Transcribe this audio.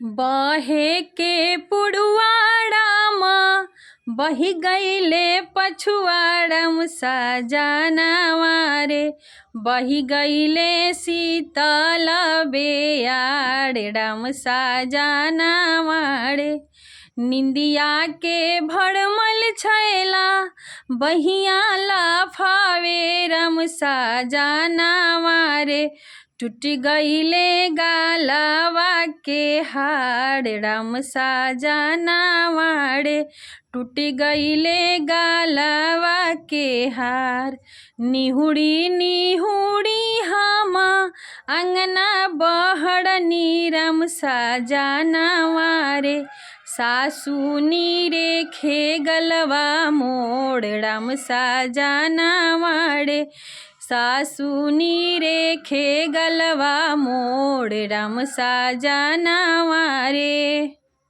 बहे के पुड़वाड़ामा बही गईले पछुआड़म सजनवा रे। बही गईले शीतल बेयाड़म सजनवा रे। निंदिया के भड़मल छैला बहिया लाफावे रम सजनवा रे। टूट गईले गालवा के हाड़ राम सजनवा रे। टूट गईले गालवा के हार। निहुड़ी निहुड़ी हम अंगना बहड़नी राम सजनवा रे। सासू नीरे खे गलवा मोड़ राम सजनवा रे। सासू नीरे खे गलवा मोड़ राम सजनवा